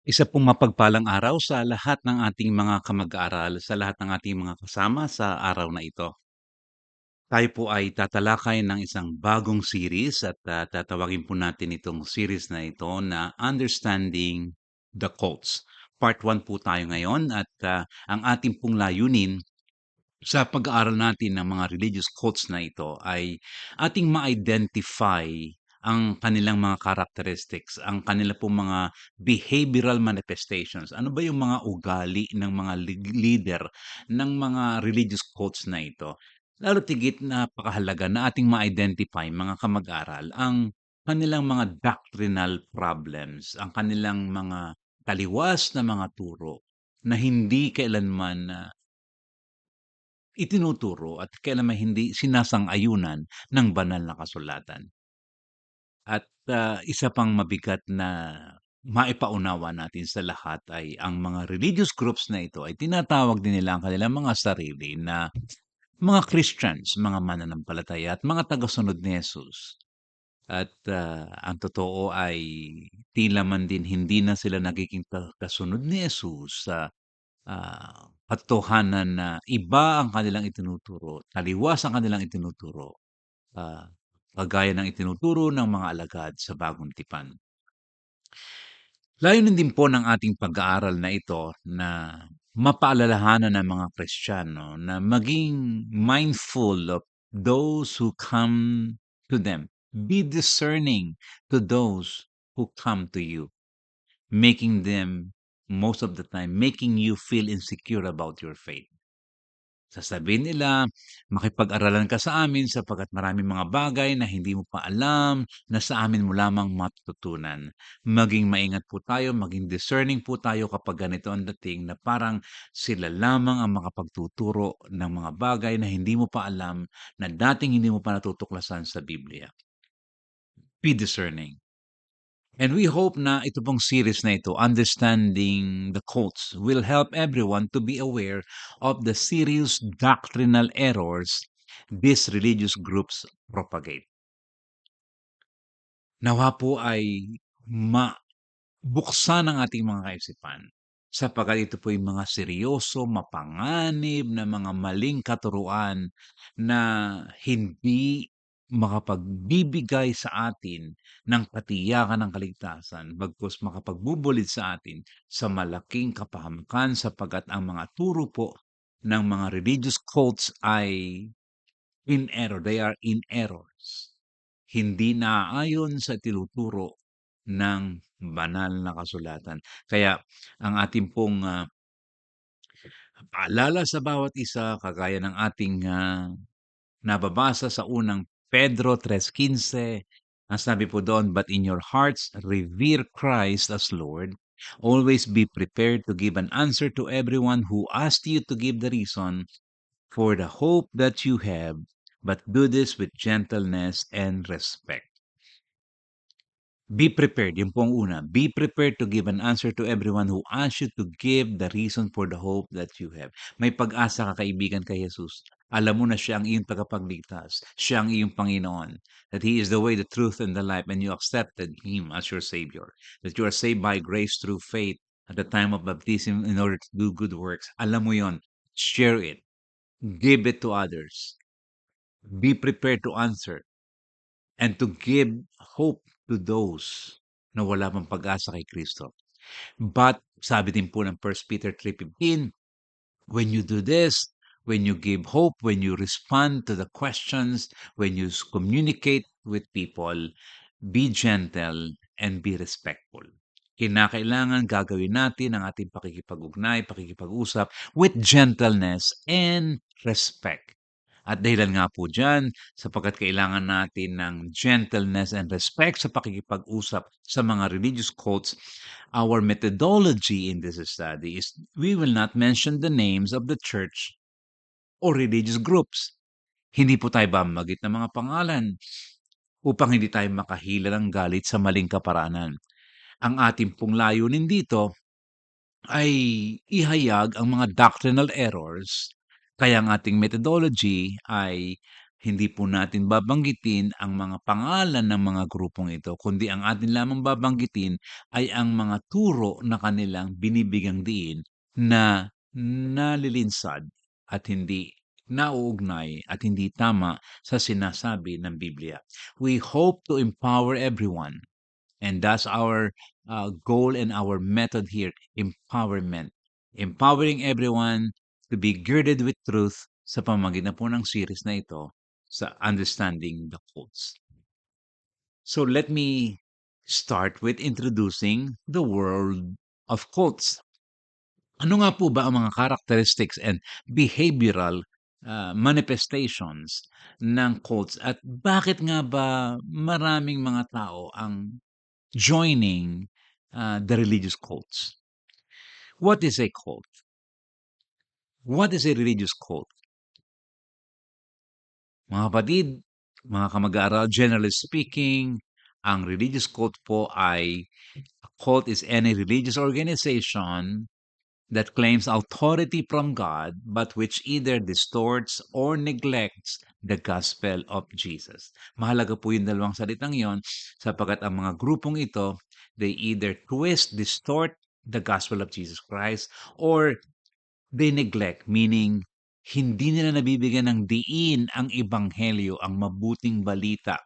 Isa pong mapagpalang araw sa lahat ng ating mga kamag-aral, sa lahat ng ating mga kasama sa araw na ito. Tayo po ay tatalakay ng isang bagong series at tatawagin po natin itong series na ito na Understanding the Cults. Part 1 po tayo ngayon at ang ating pong layunin sa pag-aaral natin ng mga religious cults na ito ay ating ma-identify ang kanilang mga characteristics, ang kanila pong mga behavioral manifestations. Ano ba yung mga ugali ng mga leader ng mga religious cults na ito? Lalo tigit napakahalaga na ating ma-identify mga kamag-aral ang kanilang mga doctrinal problems, ang kanilang mga taliwas na mga turo na hindi kailanman itinuturo at kailanman hindi sinasang-ayunan ng banal na kasulatan. At isa pang mabigat na maipaunawa natin sa lahat ay ang mga religious groups na ito ay tinatawag din nila ang kanilang mga sarili na mga Christians, mga mananampalataya at mga tagasunod ni Jesus. At ang totoo ay tila man din hindi na sila nagiging kasunod ni Jesus sa katotohanan na iba ang kanilang itinuturo, taliwas ang kanilang itinuturo, ah, kagaya ng itinuturo ng mga alagad sa Bagong Tipan. Layunin din po ng ating pag-aaral na ito na mapaalalahanan ng mga Kristiyano na maging mindful of those who come to them. Be discerning to those who come to you, making them, most of the time, making you feel insecure about your faith. Sasabihin nila, makipag-aralan ka sa amin sapagkat maraming mga bagay na hindi mo pa alam na sa amin mo lamang matututunan. Maging maingat po tayo, maging discerning po tayo kapag ganito ang dating na parang sila lamang ang makapagtuturo ng mga bagay na hindi mo pa alam na dating hindi mo pa natutuklasan sa Biblia. Be discerning. And we hope na ito pong series na ito, Understanding the Cults, will help everyone to be aware of the serious doctrinal errors these religious groups propagate. Nawa po ay mabuksan ang ating mga kaisipan sapagkat ito po yung mga seryoso, mapanganib na mga maling katuruan na hindi makapagbibigay sa atin ng katiyakan ng kaligtasan bagkus makapagbubulid sa atin sa malaking kapahamakan sapagkat ang mga turo po ng mga religious cults ay in error. They are in errors. Hindi naaayon sa tinuturo ng banal na kasulatan. Kaya ang ating pong paalala sa bawat isa, kagaya ng ating nababasa sa unang Pedro 3:15, ang sabi po doon, "But in your hearts revere Christ as Lord. Always be prepared to give an answer to everyone who asks you to give the reason for the hope that you have, but do this with gentleness and respect." Be prepared, yun po ang una. Be prepared to give an answer to everyone who asks you to give the reason for the hope that you have. May pag-asa ka, kaibigan, kay Jesus. Alam mo na siya ang iyong tagapagligtas. Siya ang iyong Panginoon. That He is the way, the truth, and the life, and you accepted Him as your Savior. That you are saved by grace through faith at the time of baptism in order to do good works. Alam mo yon. Share it. Give it to others. Be prepared to answer and to give hope to those na wala pang pag-asa kay Kristo. But sabi din po ng 1 Peter 3:15, when you do this, when you give hope, when you respond to the questions, when you communicate with people, be gentle and be respectful. Kinakailangan gagawin natin ang ating pakikipag-ugnay, pakikipag-usap with gentleness and respect. At dahilan nga po diyan, sapagkat kailangan natin ng gentleness and respect sa pakikipag-usap sa mga religious cults, our methodology in this study is we will not mention the names of the church or religious groups. Hindi po tayo bambanggit ng mga pangalan upang hindi tayo makahila ng galit sa maling kaparanan. Ang ating pong layunin dito ay ihayag ang mga doctrinal errors, kaya ang ating methodology ay Hindi po natin babanggitin ang mga pangalan ng mga grupong ito, kundi ang atin lamang babanggitin ay ang mga turo na kanilang binibigyang diin na nalilinsad at hindi nauugnay at hindi tama sa sinasabi ng Biblia. We hope to empower everyone, and that's our goal and our method here, empowerment. Empowering everyone to be girded with truth sa pamamagitan po ng series na ito sa Understanding the Quotes. So let me start with introducing the world of quotes. Ano nga po ba ang mga characteristics and behavioral manifestations ng quotes at bakit nga ba maraming mga tao ang joining the religious cults? What is a cult? What is a religious cult? Mga kapatid, mga kamag-aaral, generally speaking, ang religious cult po ay a cult is any religious organization that claims authority from God but which either distorts or neglects the gospel of Jesus. Mahalaga po yung dalawang salitang yon sapagkat ang mga grupong ito, they either twist, distort the gospel of Jesus Christ or they neglect, meaning hindi nila nabibigyan ng diin ang ebanghelyo, ang mabuting balita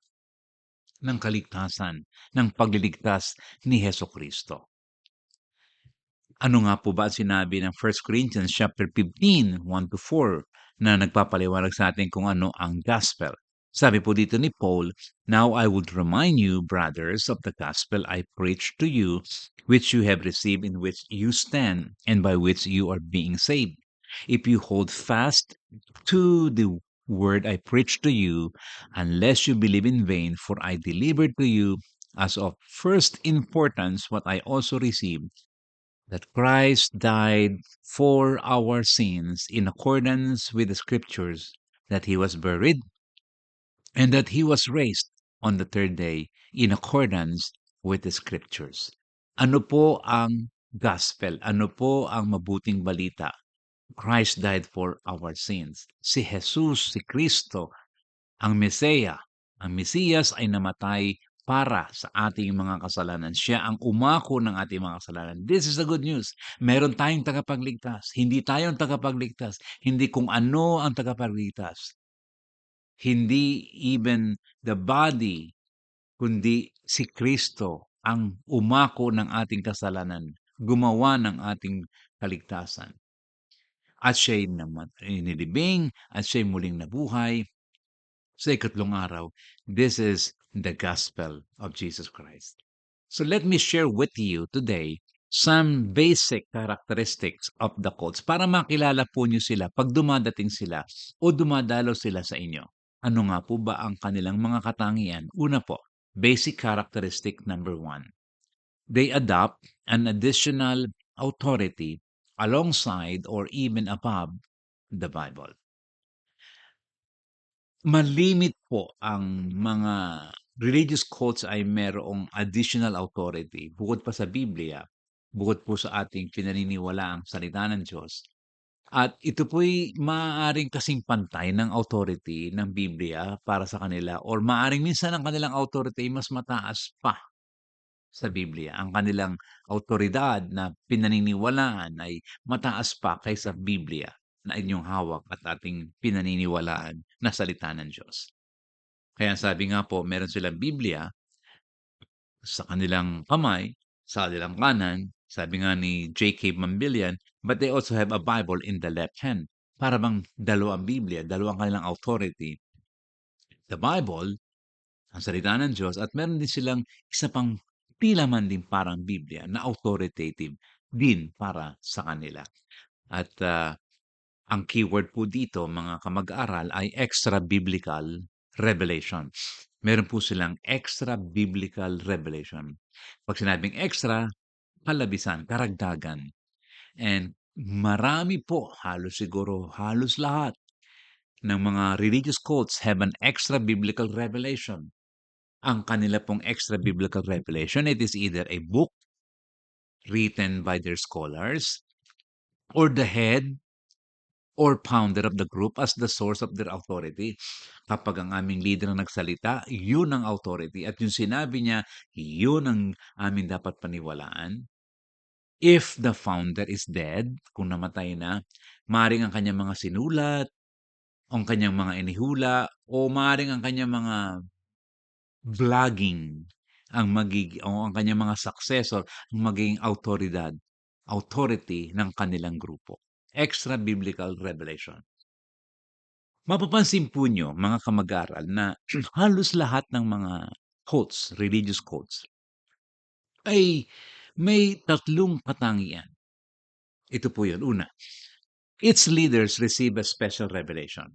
ng kaligtasan, ng pagliligtas ni Hesukristo. Ano nga po ba ang sinabi ng 1 Corinthians chapter 15, 1-4 na nagpapaliwanag sa atin kung ano ang gospel? Sabi po dito ni Paul, "Now I would remind you, brothers, of the gospel I preached to you, which you have received, in which you stand, and by which you are being saved. If you hold fast to the word I preached to you, unless you believe in vain, for I delivered to you as of first importance what I also received, that Christ died for our sins in accordance with the scriptures, that he was buried, and that he was raised on the third day in accordance with the scriptures." Ano po ang gospel? Ano po ang mabuting balita? Christ died for our sins. Si Jesus, si Kristo, ang Meseya, ang Mesiyas ay namatay para sa ating mga kasalanan. Siya ang umako ng ating mga kasalanan. This is the good news. Meron tayong tagapagligtas. Hindi tayo ang tagapagligtas. Hindi kung ano ang tagapagligtas. Hindi even the body, kundi si Kristo ang umako ng ating kasalanan, gumawa ng ating kaligtasan. At siya'y nilibing, at siya'y muling nabuhay sa ikatlong araw. This is the gospel of Jesus Christ. So let me share with you today some basic characteristics of the cults para makilala po niyo sila pag dumadating sila o dumadalaw sila sa inyo. Ano nga po ba ang kanilang mga katangian? Una po, basic characteristic number 1. They adopt an additional authority alongside or even above the Bible. Malimit po ang mga religious cults ay merong additional authority bukod pa sa Biblia, bukod po sa ating pinaniniwalaang salita ng Diyos. At ito po'y maaaring kasing pantay ng authority ng Biblia para sa kanila or maaaring minsan ang kanilang authority ay mas mataas pa sa Biblia. Ang kanilang awtoridad na pinaniniwalaan ay mataas pa kaysa Biblia na inyong hawak at ating pinaniniwalaan na salita ng Diyos. Kaya sabi nga po, meron silang Biblia sa kanilang kamay, sa kanilang kanan, sabi nga ni J.K. Mambilian, but they also have a Bible in the left hand. Para bang dalawang Biblia, dalawang kanilang authority. The Bible, ang salita ng Diyos, at meron din silang isa pang tila man din parang Biblia na authoritative din para sa kanila. At ang keyword po dito, mga kamag-aral, ay extra-biblical revelation. Meron po silang extra-biblical revelation. Pag sinabing extra, kalabisan, karagdagan. And marami po, halos siguro, halos lahat ng mga religious cults have an extra-biblical revelation. Ang kanila pong extra-biblical revelation, it is either a book written by their scholars or the head or founder of the group as the source of their authority. Kapag ang aming leader ang nagsalita, yun ang authority at yung sinabi niya, yun ang amin dapat paniwalaan. If the founder is dead, kung namatay na, maaaring ang kanyang mga sinulat, ang kanyang mga inihula, o maaaring ang kanyang mga vlogging o ang kanyang mga successor ang magiging authority ng kanilang grupo. Extra biblical revelation. Mapapansin po niyo, mga kamag-aral, na halos lahat ng mga quotes, religious quotes, ay may tatlong katangian. Ito po yun. Una, its leaders receive a special revelation.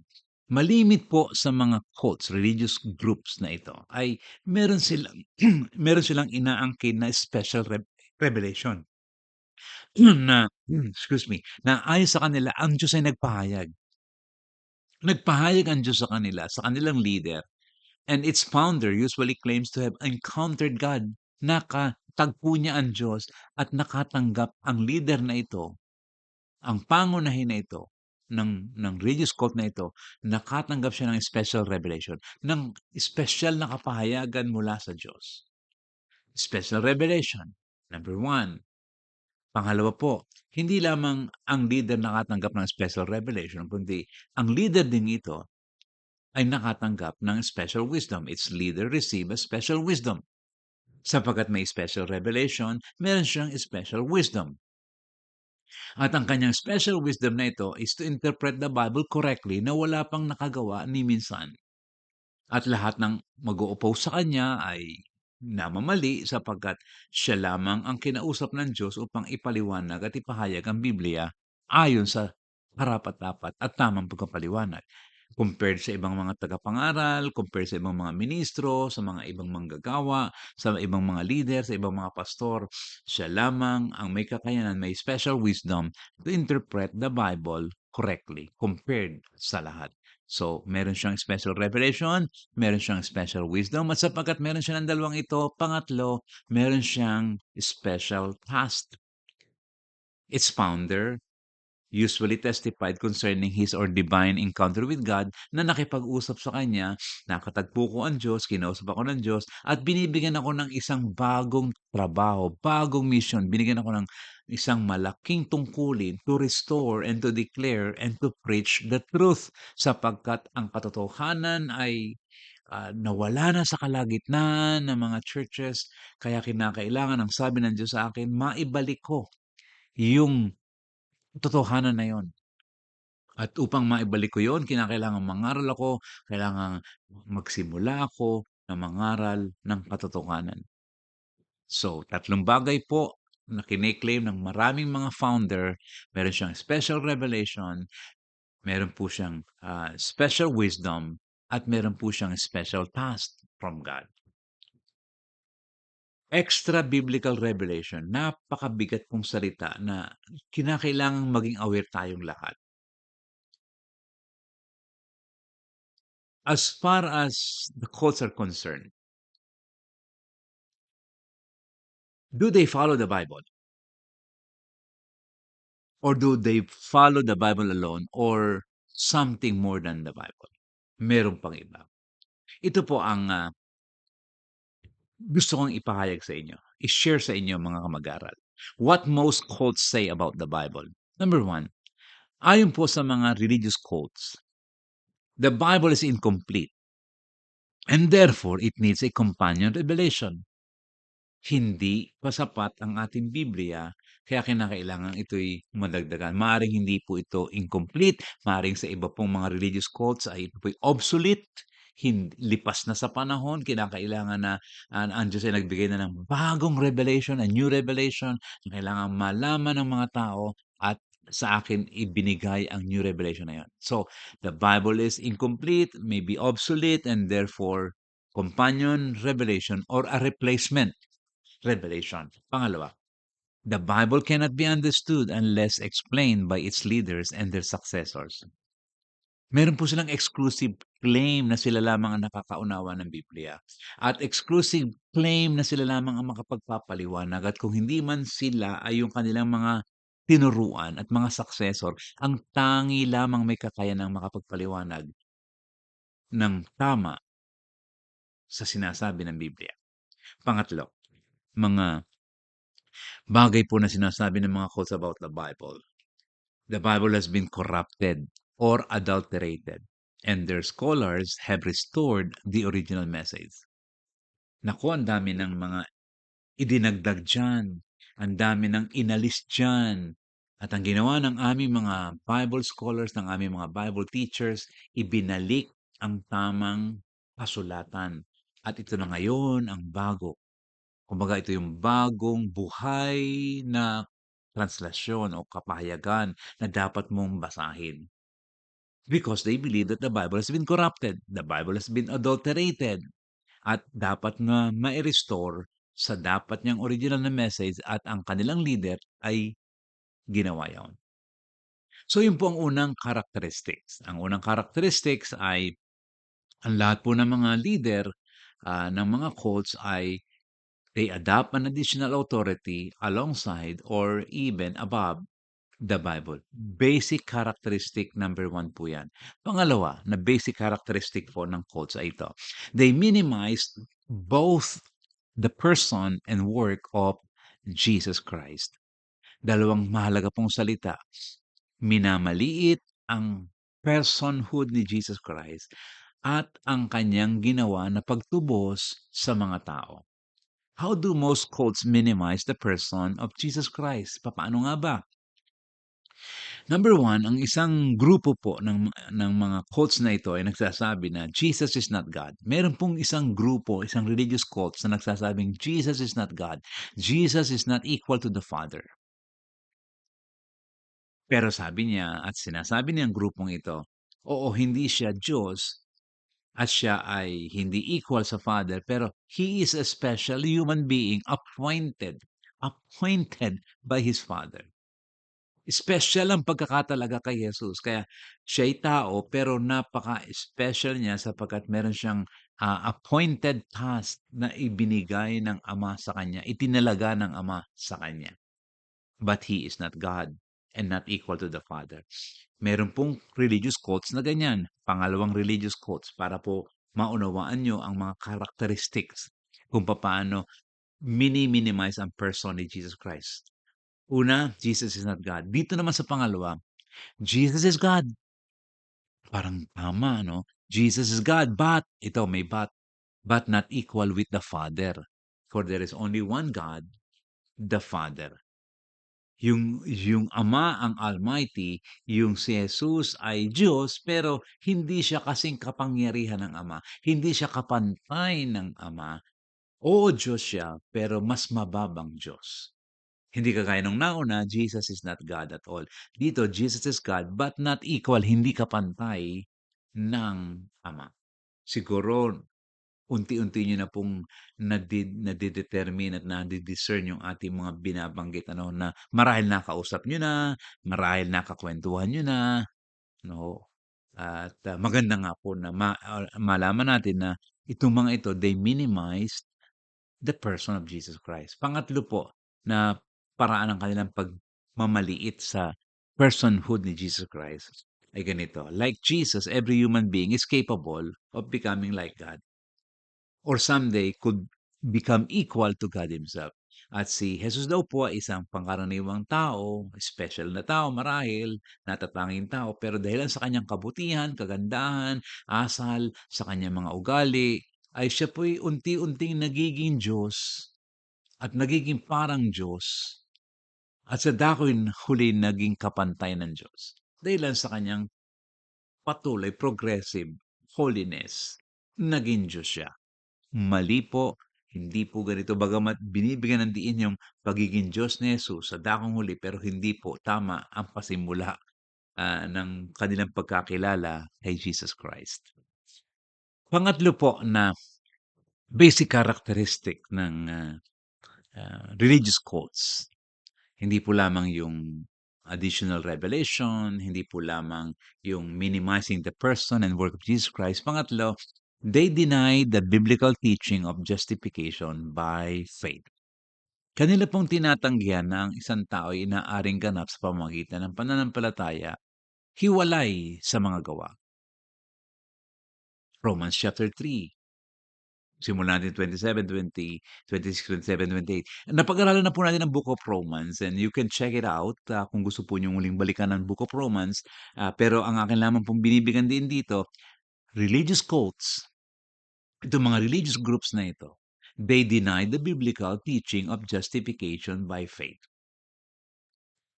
Malimit po sa mga quotes, religious groups na ito, ay meron silang, meron silang inaangkin na special revelation. Excuse me, na ayon sa kanila, ang Diyos ay nagpahayag. Nagpahayag ang Diyos sa kanila, sa kanilang leader, and its founder usually claims to have encountered God. Nakatagpo niya ang Diyos at nakatanggap ang leader na ito, ang pangunahin na ito, ng religious cult na ito, nakatanggap siya ng special revelation, ng special na kapahayagan mula sa Diyos. Special revelation, number one. Pangalawa po, hindi lamang ang leader nakatanggap ng special revelation, kundi ang leader din ito ay nakatanggap ng special wisdom. Its leader receive a special wisdom. Sapagkat may special revelation, meron siyang special wisdom. At ang kanyang special wisdom na ito is to interpret the Bible correctly na wala pang nakagawa ni minsan. At lahat ng mag-o-oppose sa kanya ay namamali sapagkat siya lamang ang kinausap ng Diyos upang ipaliwanag at ipahayag ang Biblia ayon sa karapat-dapat at tamang pagpapaliwanag. Compared sa ibang mga tagapangaral, compared sa ibang mga ministro, sa mga ibang manggagawa, sa ibang mga leader, sa ibang mga pastor, siya lamang ang may kakayanan, may special wisdom to interpret the Bible correctly compared sa lahat. So, meron siyang special revelation, meron siyang special wisdom, at sapagkat meron siya ng dalawang ito, pangatlo, meron siyang special task. Its founder usually testified concerning his or divine encounter with God na nakipag-usap sa kanya, nakatagpo ko ang Diyos, kinausap ako ng Diyos, at binibigyan ako ng isang bagong trabaho, bagong mission. Binigyan ako ng isang malaking tungkulin to restore and to declare and to preach the truth sapagkat ang katotohanan ay nawala na sa kalagitnaan ng mga churches, kaya kinakailangan, ang sabi ng Diyos sa akin, maibalik ko yung totohanan na yon. At upang maibalik ko yon, kinakailangang mangaral ako, kailangang magsimula ako na mangaral ng katotohanan. So, tatlong bagay po na kine-claim ng maraming mga founder. Meron siyang special revelation, meron po siyang special wisdom, at meron po siyang special task from God. Extra biblical revelation, napakabigat pong salita na kinakailangang maging aware tayong lahat. As far as the cults are concerned, do they follow the Bible? Or do they follow the Bible alone or something more than the Bible? Meron pang iba. Ito po ang gusto kong ipahayag sa inyo, i-share sa inyo, mga kamag-aral. What most cults say about the Bible. Number one, ayon po sa mga religious cults, the Bible is incomplete and therefore it needs a companion revelation. Hindi pa sapat ang ating Biblia, kaya kinakailangan ito'y madagdagan. Maaaring hindi po ito incomplete, maaaring sa iba pong mga religious cults ay ito po'y obsolete, lipas na sa panahon, kinakailangan na ang Diyos ay nagbigay na ng bagong revelation, a new revelation, na kailangan malaman ng mga tao, at sa akin ibinigay ang new revelation na 'yon. So, the Bible is incomplete, may be obsolete, and therefore companion revelation or a replacement revelation. Pangalawa, the Bible cannot be understood unless explained by its leaders and their successors. Meron po silang exclusive claim na sila lamang ang nakakaunawa ng Biblia. At exclusive claim na sila lamang ang makapagpapaliwanag, at kung hindi man sila ay yung kanilang mga tinuruan at mga successor ang tangi lamang may kakayanang makapagpaliwanag ng tama sa sinasabi ng Biblia. Pangatlo, mga bagay po na sinasabi ng mga quotes about the Bible. The Bible has been corrupted or adulterated, and their scholars have restored the original message. Naku, ang dami ng mga idinagdag diyan, ang dami ng inalis diyan. At ang ginawa ng aming mga Bible scholars, ng aming mga Bible teachers, ibinalik ang tamang kasulatan. At ito na ngayon ang bago. Kumbaga ito yung bagong buhay na translasyon o kapahayagan na dapat mong basahin. Because they believe that the Bible has been corrupted, the Bible has been adulterated, at dapat na mai-restore sa dapat niyang original na message at ang kanilang leader ay ginawa yon. So yun po ang unang characteristics. Ang unang characteristics ay ang lahat po ng mga leader ng mga cults ay they adopt an additional authority alongside or even above the Bible. Basic characteristic number 1 po yan. Pangalawa na basic characteristic po ng cults ay ito. They minimize both the person and work of Jesus Christ. Dalawang mahalaga pong salita. Minamaliit ang personhood ni Jesus Christ at ang kanyang ginawa na pagtubos sa mga tao. How do most cults minimize the person of Jesus Christ? Papaano nga ba? Number 1, ang isang grupo po ng mga cults na ito ay nagsasabi na Jesus is not God. Meron pong isang grupo, isang religious cults na nagsasabing Jesus is not God. Jesus is not equal to the Father. Pero sabi niya at sinasabi niyang grupong ito, oo, hindi siya Diyos at siya ay hindi equal sa Father, pero He is a special human being appointed by His Father. Special ang pagkakatalaga kay Jesus. Kaya siya'y tao pero napaka-special niya sapagkat meron siyang appointed task na ibinigay ng Ama sa kanya, itinalaga ng Ama sa kanya. But He is not God and not equal to the Father. Meron pong religious cults na ganyan. Pangalawang religious cults para po maunawaan nyo ang mga characteristics kung paano minimize ang person ni Jesus Christ. Una, Jesus is not God. Dito naman sa pangalawa, Jesus is God. Parang tama, no? Jesus is God, but, ito may but not equal with the Father. For there is only one God, the Father. Yung Ama ang Almighty, yung si Jesus ay Diyos, pero hindi siya kasing kapangyarihan ng Ama. Hindi siya kapantay ng Ama. Oo, Diyos siya, pero mas mababang Diyos. Hindi kagaya nung nauna, Jesus is not God at all. Dito, Jesus is God, but not equal, hindi kapantay ng Ama. Siguro, unti-unti niyo na pong nade-determine at nade-discern yung ating mga binabanggit ano na marahil nakausap niyo na, marahil nakakwentuhan niyo na, no? At maganda nga po na malaman natin na itong mga ito, they minimize the person of Jesus Christ. Pangatlo po na paraan ng kanilang pagmamaliit sa personhood ni Jesus Christ ay ganito. Like Jesus, every human being is capable of becoming like God, or someday could become equal to God Himself. At si Jesus daw po ay isang pangkaraniwang tao, special na tao marahil, natatanging tao, pero dahilan sa kanyang kabutihan, kagandahan, asal, sa kanyang mga ugali, ay siya po'y unti-unting nagiging Diyos at nagiging parang Diyos at sa dako'y huli naging kapantay ng Diyos. Dahilan sa kanyang patuloy, progressive holiness, naging Diyos siya. Mali po, hindi po ganito. Bagamat binibigyan ng diin yung pagiging Diyos ni Jesus sa dakong huli, pero hindi po tama ang pasimula ng kanilang pagkakilala kay Jesus Christ. Pangatlo po na basic characteristic ng religious cults. Hindi po lamang yung additional revelation, hindi po lamang yung minimizing the person and work of Jesus Christ. Pangatlo, they deny the biblical teaching of justification by faith. Kanila pong tinatanggihan na ang isang tao ay inaaring ganap sa pamamagitan ng pananampalataya, hiwalay sa mga gawa. Romans chapter 3, simulan natin 27, 20, 26, 27, 28. Napag-aralan na po natin ang Book of Romans and you can check it out kung gusto po niyong muling balikan ang Book of Romans. Pero ang akin lamang pong binibigyan din dito, religious cults, itong mga religious groups na ito, they deny the biblical teaching of justification by faith.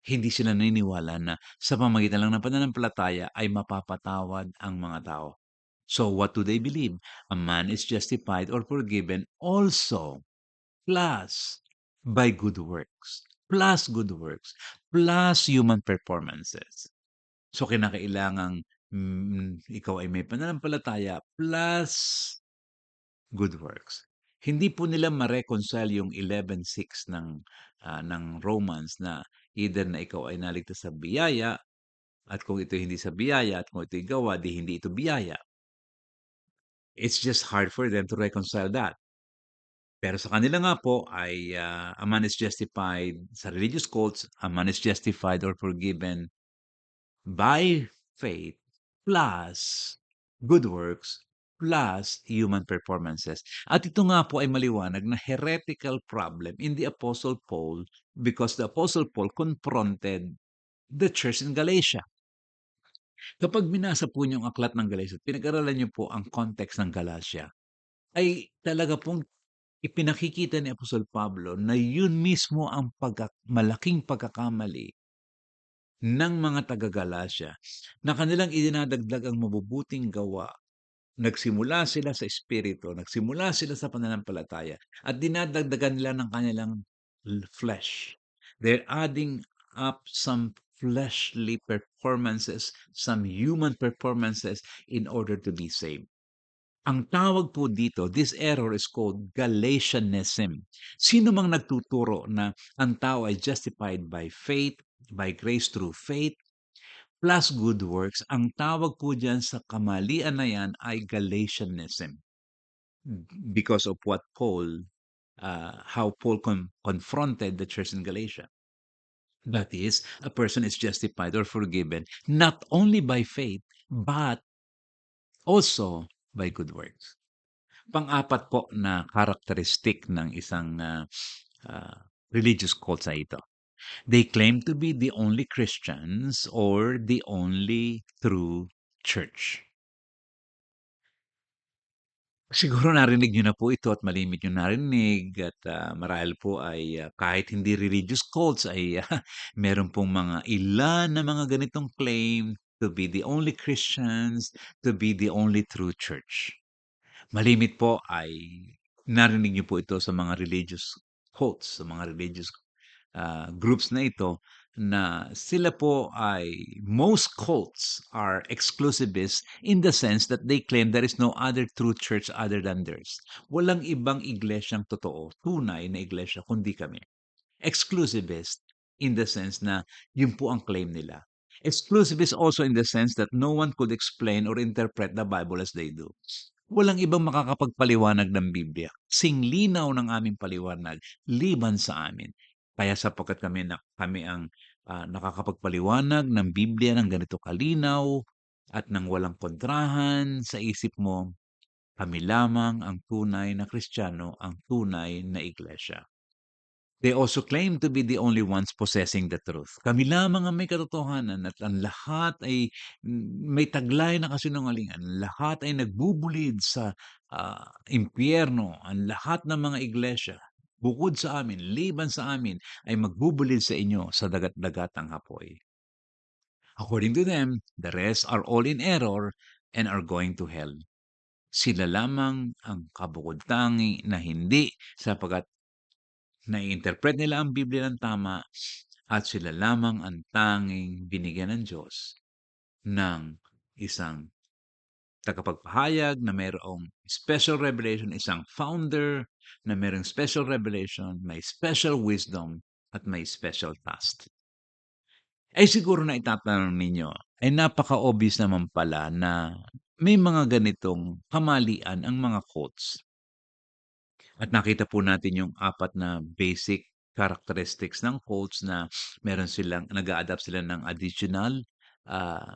Hindi sila naniniwala na sa pamamagitan lang ng pananampalataya ay mapapatawad ang mga tao. So what do they believe? A man is justified or forgiven also plus by good works, plus human performances. So kinakailangang ikaw ay may pananampalataya plus good works. Hindi po nila ma-reconcile yung 11:6 ng Romans na either na ikaw ay naligtas sa biyaya at kung ito hindi sa biyaya at kung ito'y gawa, di hindi ito biyaya. It's just hard for them to reconcile that. Pero sa kanila nga po ay a man is justified sa religious cults, a man is justified or forgiven by faith plus good works plus human performances. At ito nga po ay maliwanag na heretical problem in the Apostle Paul because the Apostle Paul confronted the church in Galatia. Kapag binasa po niyo ang aklat ng Galatia at pinag-aralan niyo po ang context ng Galatia, ay talaga pong ipinakikita ni Apostol Pablo na yun mismo ang malaking pagkakamali ng mga taga-Galacia na kanilang idinadagdag ang mabubuting gawa. Nagsimula sila sa espiritu, nagsimula sila sa pananampalataya at dinadagdagan nila ng kanilang flesh. They're adding up some fleshly performances, some human performances in order to be saved. Ang tawag po dito, this error is called Galatianism. Sino mang nagtuturo na ang tao ay justified by faith, by grace through faith, plus good works, ang tawag po dyan sa kamalian na yan ay Galatianism. Because of what how Paul confronted the church in Galatia. That is, a person is justified or forgiven not only by faith, but also by good works. Pang-apat po na characteristic ng isang religious cult sa ito. They claim to be the only Christians or the only true church. Siguro narinig niyo na po ito at malimit yung narinig at marahil po ay kahit hindi religious cults ay meron pong mga ilan na mga ganitong claim to be the only Christians, to be the only true church. Malimit po ay narinig niyo po ito sa mga religious cults, sa mga religious groups na ito na sila po ay most cults are exclusivist in the sense that they claim there is no other true church other than theirs. Walang ibang iglesyang totoo, tunay na iglesia kundi kami. Exclusivist in the sense na yun po ang claim nila. Exclusivist also in the sense that no one could explain or interpret the Bible as they do. Walang ibang makakapagpaliwanag ng Biblia. Singlinaw ng aming paliwanag liban sa amin. Kaya sapagkat kami ang nakakapagpaliwanag ng Biblia ng ganito kalinaw at nang walang kontrahan sa isip mo, kami lamang ang tunay na Kristiyano, ang tunay na iglesia. They also claim to be the only ones possessing the truth. Kami lamang ang may katotohanan at ang lahat ay may taglay na kasinungalingan. Lahat ay nagbubulid sa impyerno. Ang lahat ng mga iglesia, bukod sa amin, liban sa amin, ay magbubulid sa inyo sa dagat-dagatang apoy. According to them, the rest are all in error and are going to hell. Sila lamang ang kabukod-tangi na hindi sapagkat nai-interpret nila ang Biblia ng tama at sila lamang ang tanging binigyan ng Diyos ng isang tagapagpahayag na mayroong special revelation, isang founder na mayroong special revelation, may special wisdom at may special task. Ay siguro na itatanong ninyo, ay napaka-obvious naman pala na may mga ganitong kamalian ang mga quotes. At nakita po natin yung 4 na basic characteristics ng cults na meron silang nag-a-adapt sila ng additional, ah,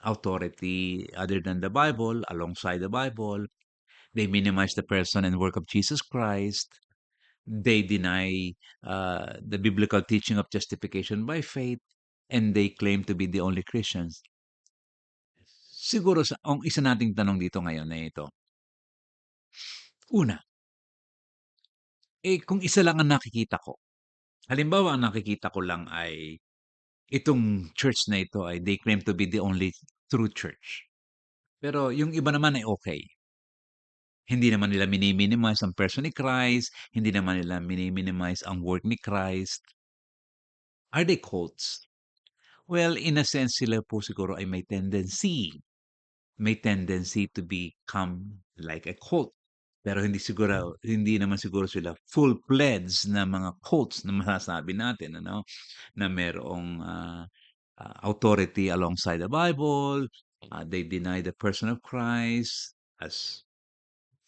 authority other than the Bible, alongside the Bible. They minimize the person and work of Jesus Christ. They deny the biblical teaching of justification by faith, and they claim to be the only Christians. Siguro ang isa nating tanong dito ngayon ay ito. Una, kung isa lang ang nakikita ko, halimbawa ang nakikita ko lang ay itong church na ito ay they claim to be the only true church. Pero yung iba naman ay okay. Hindi naman nila mini-minimize ang person ni Christ, hindi naman nila mini-minimize ang work ni Christ. Are they cults? Well, in a sense sila po siguro ay may tendency to become like a cult. Pero hindi naman siguro sila full-fledged na mga cults na masasabi natin ano, na merong, authority alongside the Bible, they deny the person of Christ as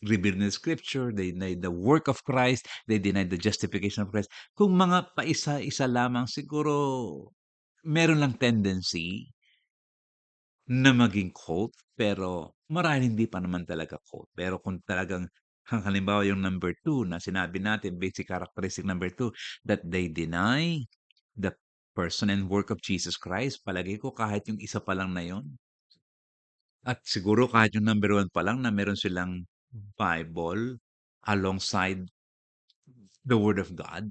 revealed in the Scripture, they deny the work of Christ, they deny the justification of Christ. Kung mga paisa-isa lamang siguro meron lang tendency na maging cult, pero marahil hindi pa naman talaga cult. Pero kung talagang halimbawa yung number 2 na sinabi natin, basic characteristic number 2, that they deny the person and work of Jesus Christ, palagay ko kahit yung isa pa lang na yun, at siguro kahit yung number 1 pa lang na meron silang Bible alongside the Word of God,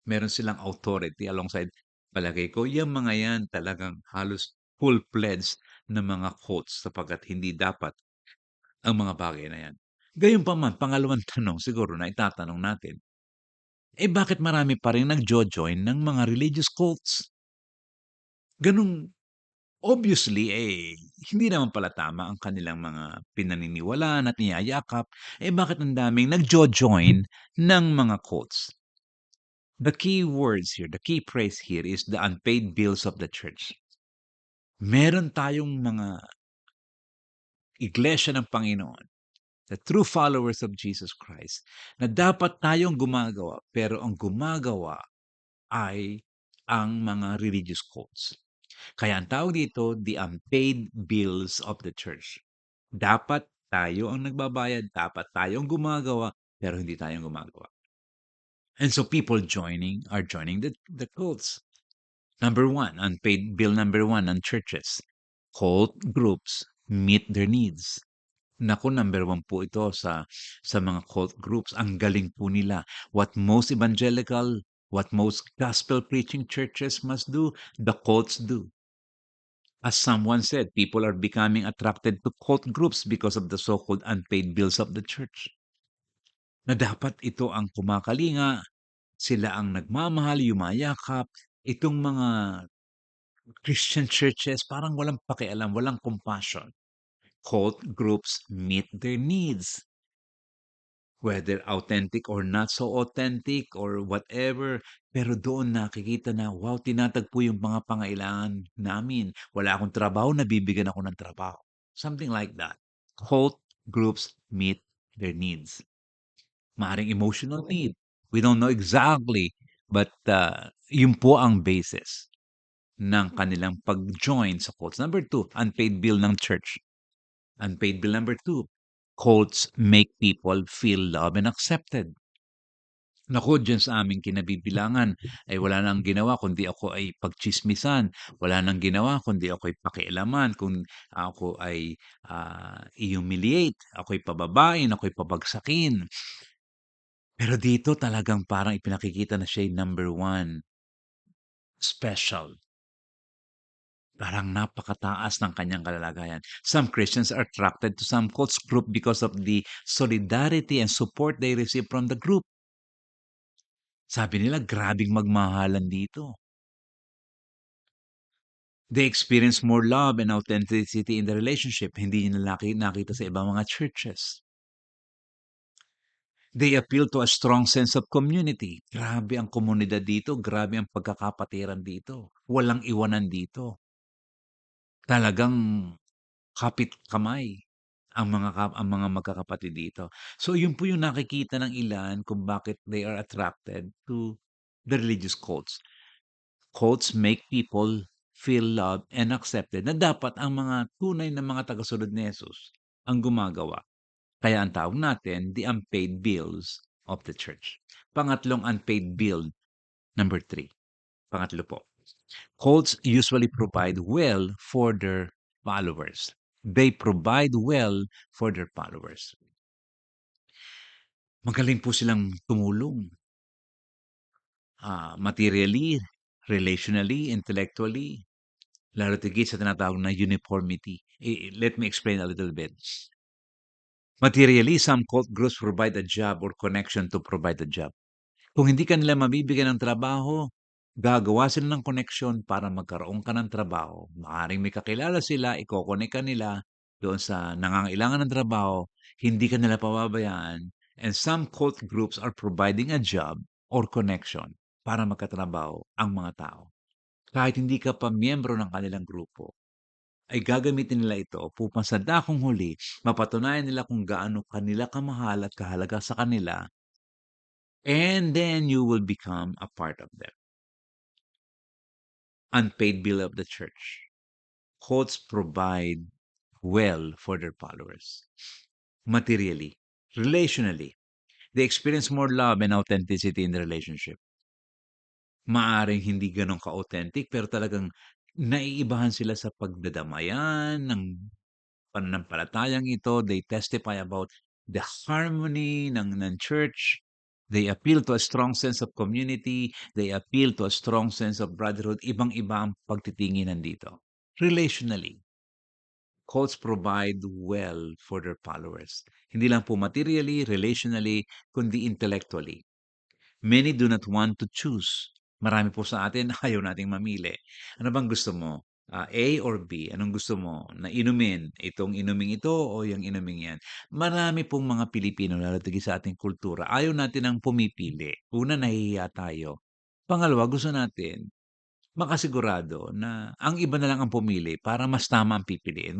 meron silang authority alongside, palagay ko yang mga yan talagang halos full-fledged na mga cults sapagkat hindi dapat ang mga bagay na yan. Gayunpaman, pangalawang tanong siguro na itatanong natin, bakit marami pa ring nagjo-join ng mga religious cults? Ganun obviously, hindi naman pala tama ang kanilang mga pinaniniwalaan at niyayakap, bakit ang daming nagjo-join ng mga cults? The key words here, the key phrase here is the unpaid bills of the church. Meron tayong mga iglesia ng Panginoon, the true followers of Jesus Christ, na dapat tayong gumagawa, pero ang gumagawa ay ang mga religious cults. Kaya ang tawag dito, the unpaid bills of the church. Dapat tayo ang nagbabayad, dapat tayong gumagawa, pero hindi tayong gumagawa. And so people are joining the cults. Number 1, unpaid bill number 1 on churches. Cult groups meet their needs. Naku, number 1 po ito sa mga cult groups. Ang galing po nila. What most gospel preaching churches must do, the cults do. As someone said, people are becoming attracted to cult groups because of the so-called unpaid bills of the church. Na dapat ito ang kumakalinga, sila ang nagmamahal, yumayakap. Itong mga Christian churches parang walang pakialam, walang compassion. Cult groups meet their needs. Whether authentic or not so authentic or whatever, pero doon nakikita na, wow, tinatagpo yung mga pangailangan namin. Wala akong trabaho, nabibigyan ako ng trabaho. Something like that. Cult groups meet their needs. Maaaring emotional need. We don't know exactly, but yun po ang basis ng kanilang pag-join sa cults. Number 2, unpaid bill ng church. Unpaid bill number 2, cults make people feel loved and accepted. Naku, diyan sa aming kinabibilangan ay wala nang ginawa kundi ako ay pagtsismisan, wala nang ginawa kundi ako'y pakialaman, kung ako ay, i-humiliate, ako'y pababain, ako'y pabagsakin. Pero dito talagang parang ipinakikita na siya'y number 1, special. Parang napakataas ng kanyang kalagayan. Some Christians are attracted to some cults group because of the solidarity and support they receive from the group. Sabi nila, grabeng magmahalan dito. They experience more love and authenticity in the relationship. Hindi nila nakita sa ibang mga churches. They appeal to a strong sense of community. Grabe ang komunidad dito, grabe ang pagkakapatiran dito. Walang iwanan dito. Talagang kapit kamay ang mga magkakapatid dito. So yun po yung nakikita ng ilan kung bakit they are attracted to the religious cults. Cults make people feel loved and accepted na dapat ang mga tunay na mga tagasunod ni Jesus ang gumagawa. Kaya ang tawag natin, the unpaid bills of the church. Pangatlong unpaid bill, number 3. Pangatlo po. Cults usually provide well for their followers. They provide well for their followers. Magaling po silang tumulong. Materially, relationally, intellectually, lalo tigit sa tinatawag na uniformity. Let me explain a little bit. Materially, some cult groups provide a job or connection to provide a job. Kung hindi ka nila mabibigyan ng trabaho, gagawa sila ng koneksyon para magkaroon ka ng trabaho. Maaaring may kakilala sila, iko-connect ka nila doon sa nangangailangan ng trabaho, hindi ka nila pababayaan. And some cult groups are providing a job or connection para magkatrabaho ang mga tao. Kahit hindi ka pa miyembro ng kanilang grupo, ay gagamitin nila ito upang sa dakong huli, mapatunayan nila kung gaano kanila kamahal at kahalaga sa kanila, and then you will become a part of them. Unpaid bill of the church. Cults provide well for their followers. Materially, relationally, they experience more love and authenticity in the relationship. Maaring hindi gano'n ka-authentic pero talagang naiibahan sila sa pagdadamayan ng pananampalatayang ito. They testify about the harmony ng church. They appeal to a strong sense of community. They appeal to a strong sense of brotherhood. Ibang-iba ang pagtitingin nandito. Relationally, cults provide well for their followers. Hindi lang po materially, relationally, kundi intellectually. Many do not want to choose. Marami po sa atin ayaw nating mamili. Ano bang gusto mo? A or B? Anong gusto mo na inumin? Itong inuming ito o yung inuming yan? Marami pong mga Pilipino, lalo tigit sa ating kultura, ayaw natin ang pumipili. Una, nahihiya tayo. Pangalawa, gusto natin makasigurado na ang iba na lang ang pumili para mas tama ang pipiliin.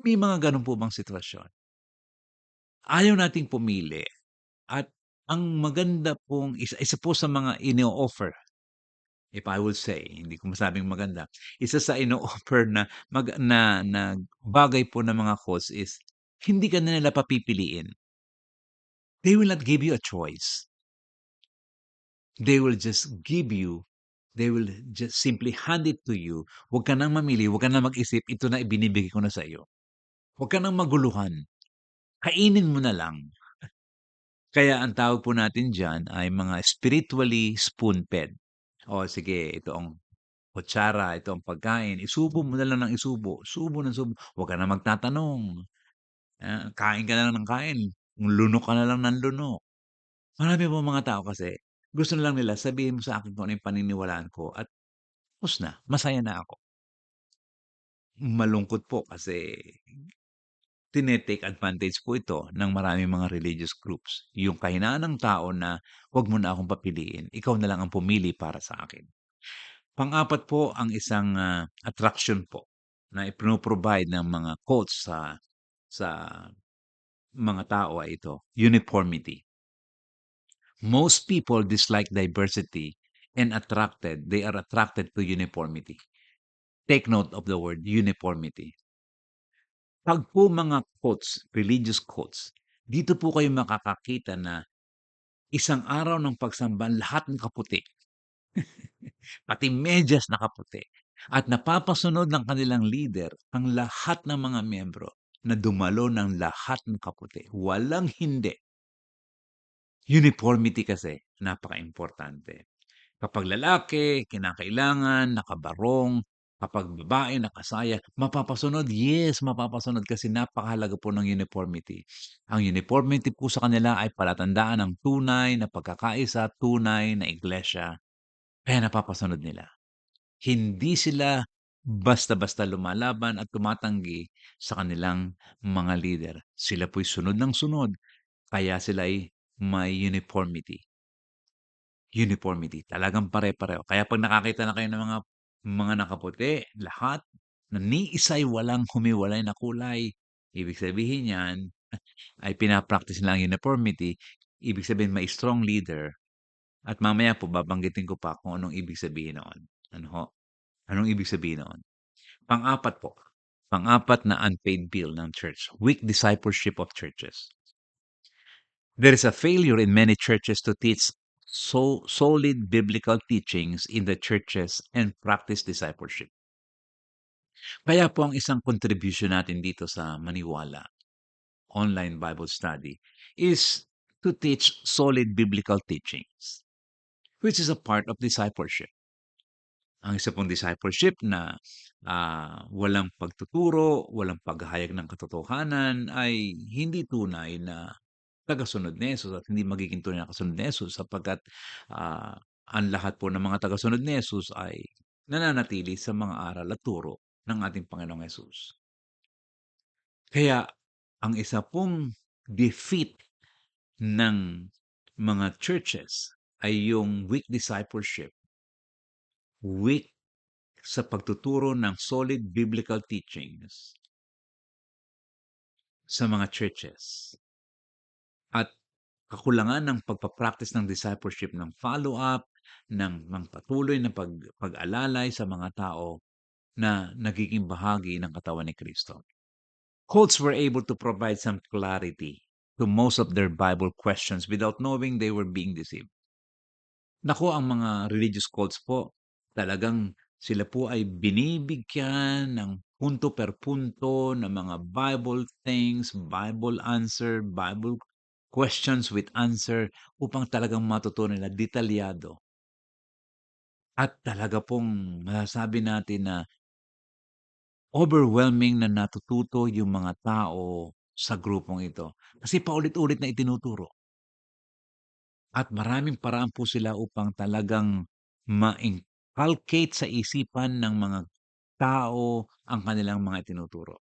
May mga ganun po bang sitwasyon? Ayaw nating pumili at ang maganda pong isa po sa mga ino-offer, if I will say, hindi ko masabing maganda, isa sa ino-offer na na bagay po ng mga hosts is hindi ka na nila papipiliin. They will not give you a choice. They will just simply hand it to you. Huwag ka nang mamili, huwag ka nang mag-isip, ito na ibinibigay ko na sa iyo. Huwag ka nang maguluhan, kainin mo na lang. Kaya ang tawag po natin diyan ay mga spiritually spoon-fed. O sige, ito ang kutsara, ito ang pagkain, isubo mo na lang ng isubo, subo ng subo, huwag ka na magtatanong, kain ka na lang ng kain, lunok ka na lang ng lunok. Marami pong mga tao kasi gusto na lang nila sabihin mo sa akin kung ano yung paniniwalaan ko at tapos na, masaya na ako. Malungkot po kasi tine-take advantage po ito ng maraming mga religious groups. Yung kahinaan ng tao na, "Wag mo na akong papiliin, ikaw na lang ang pumili para sa akin." Pang-apat po ang isang, attraction po na ipino-provide ng mga cults sa mga tao ay ito, uniformity. Most people dislike diversity and they are attracted to uniformity. Take note of the word uniformity. 'Pag po mga quotes, religious quotes, dito po kayo makakakita na isang araw ng pagsamba lahat nakaputi, pati medyas nakaputi at napapasunod ng kanilang leader ang lahat ng mga miyembro na dumalo ng lahat nakaputi, walang hindi. Uniformity kasi napakaimportante. Kapag lalaki, kinakailangan, nakabarong. Kapag babae, nakasaya. Mapapasunod? Yes, mapapasunod kasi napakahalaga po ng uniformity. Ang uniformity po sa kanila ay palatandaan ng tunay na pagkakaisa, tunay na iglesia. Kaya napapasunod nila. Hindi sila basta-basta lumalaban at tumatanggi sa kanilang mga leader. Sila po'y sunod ng sunod, kaya sila ay may uniformity. Uniformity, talagang pare-pareho. Kaya 'pag nakakita na kayo ng mga nakaputi, lahat na ni isa'y walang humiwalay na kulay, ibig sabihin niyan ay pina-practice nila ang uniformity. Ibig sabihin may strong leader At mamaya po babanggitin ko pa kung anong ibig sabihin noon. Ano ho? Anong ibig sabihin noon? Pang-apat po, pang-apat na unpaid bill ng church, weak discipleship of churches. There is a failure in many churches to teach solid biblical teachings in the churches and practice discipleship. Kaya po ang isang contribution natin dito sa Maniwala online Bible study is to teach solid biblical teachings, which is a part of discipleship. Ang isa pong discipleship na walang pagtuturo, walang paghahayag ng katotohanan ay hindi tunay na tagasunod ni Jesus at hindi magiging tunay na kasunod ni Jesus sapagkat ang lahat po ng mga tagasunod ni Jesus ay nananatili sa mga aral at turo ng ating Panginoong Jesus. Kaya ang isa pong defeat ng mga churches ay yung weak discipleship, weak sa pagtuturo ng solid biblical teachings sa mga churches at kakulangan ng pagpapractice ng discipleship, ng follow-up, ng patuloy na pag-alalay sa mga tao na nagiging bahagi ng katawan ni Kristo. Cults were able to provide some clarity to most of their Bible questions without knowing they were being deceived. Naku, ang mga religious cults po, talagang sila po ay binibigyan ng punto per punto ng mga Bible things, Bible answer, Bible questions with answer upang talagang matutunan nila detalyado. At talaga pong masasabi natin na overwhelming na natututo yung mga tao sa grupong ito. Kasi paulit-ulit na itinuturo. At maraming paraan po sila upang talagang ma-inculcate sa isipan ng mga tao ang kanilang mga itinuturo.